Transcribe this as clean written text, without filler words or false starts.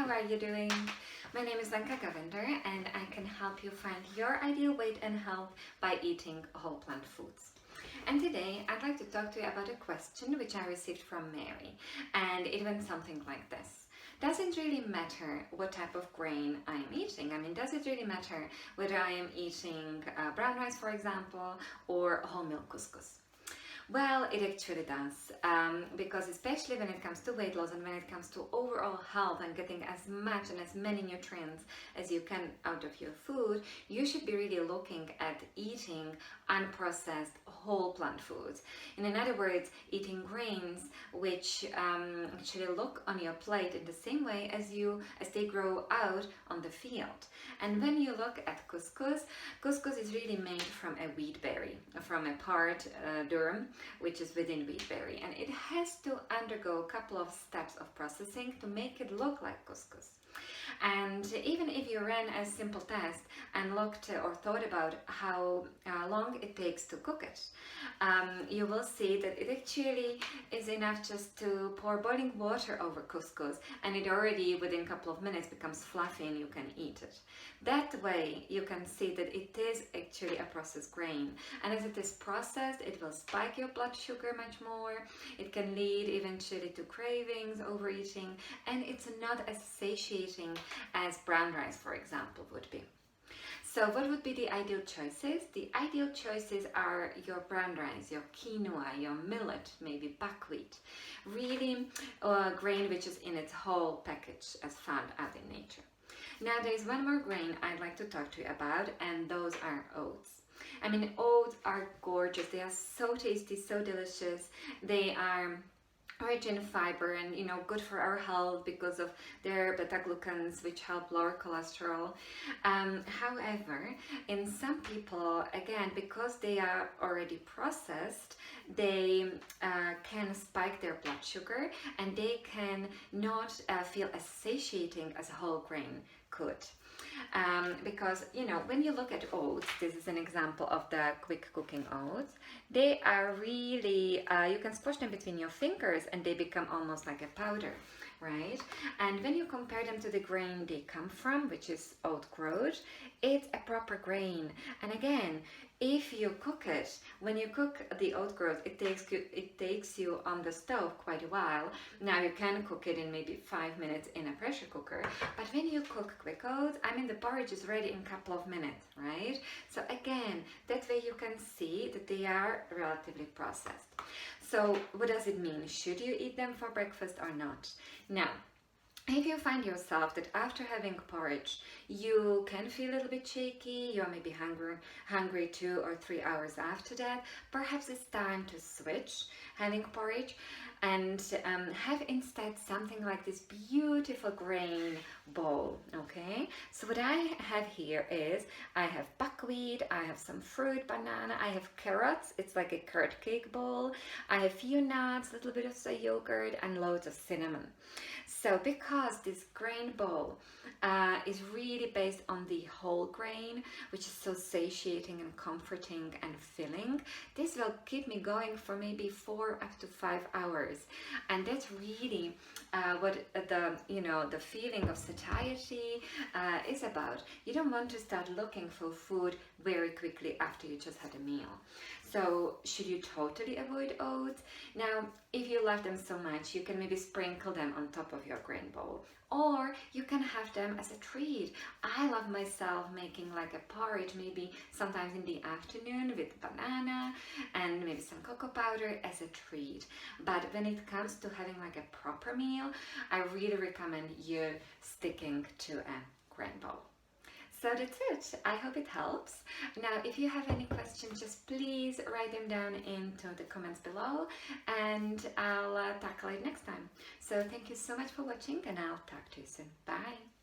how are you doing? My name is Lenka Govender and I can help you find your ideal weight and health by eating whole plant foods. And today I'd like to talk to you about a question which I received from Mary, and it went something like this. Does it really matter what type of grain I am eating? I mean, does it really matter whether I am eating brown rice, for example, or wholemeal couscous? Well, it actually does, because especially when it comes to weight loss and when it comes to overall health and getting as much and as many nutrients as you can out of your food, you should be really looking at eating unprocessed whole plant foods. In other words, eating grains which actually look on your plate in the same way as they grow out on the field. And when you look at couscous, couscous is really made from a wheat berry, from a part durum, which is within wheat berry, and it has to undergo a couple of steps of processing to make it look like couscous. And even if you ran a simple test and looked or thought about how long it takes to cook it, you will see that it actually is enough just to pour boiling water over couscous and it already within a couple of minutes becomes fluffy and you can eat it. That way you can see that it is actually a processed grain, and as it is processed it will spike your blood sugar much more. It can lead eventually to cravings, overeating, and it's not as satiating as brown rice, for example, would be. So what would be the ideal choices? The ideal choices are your brown rice, your quinoa, your millet, maybe buckwheat. Really grain which is in its whole package as found out in nature. Now there's one more grain I'd like to talk to you about, and those are oats. I mean, oats are gorgeous. They are so tasty, so delicious. They are rich in fiber and good for our health because of their beta-glucans which help lower cholesterol. However, in some people, again, because they are already processed, they can spike their blood sugar and they can not feel as satiating as a whole grain could. Because when you look at oats, this is an example of the quick cooking oats. They are really, you can squash them between your fingers and they become almost like a powder, right? And when you compare them to the grain they come from, which is oat groat, it's a proper grain. And again, if you cook it, when you cook the oat groat, it takes you on the stove quite a while. Now you can cook it in maybe 5 minutes in a pressure cooker, but when you cook quick oats, I mean, the porridge is ready in a couple of minutes, right? So again, that way you can see that they are relatively processed. So what does it mean? Should you eat them for breakfast or not? Now, if you find yourself that after having porridge you can feel a little bit shaky, you're maybe hungry 2 or 3 hours after that, perhaps it's time to switch having porridge and have instead something like this beautiful grain bowl. Okay, so what I have here is I have buckwheat, I have some fruit, banana, I have carrots, it's like a carrot cake bowl, I have few nuts, a little bit of soy yogurt and loads of cinnamon. So because this grain bowl is really based on the whole grain, which is so satiating and comforting and filling, this will keep me going for maybe 4 up to 5 hours. And that's really what the feeling of satiety is about. You don't want to start looking for food very quickly after you just had a meal. So should you totally avoid oats? Now, if you love them so much, you can maybe sprinkle them on top of your grain bowl, or you can have them as a treat. I love myself making like a porridge, maybe sometimes in the afternoon with banana and maybe some cocoa powder as a treat. But when it comes to having like a proper meal, I really recommend you sticking to a grain bowl. So that's it. I hope it helps. Now, if you have any questions, just please write them down into the comments below and I'll tackle it next time. So thank you so much for watching and I'll talk to you soon. Bye.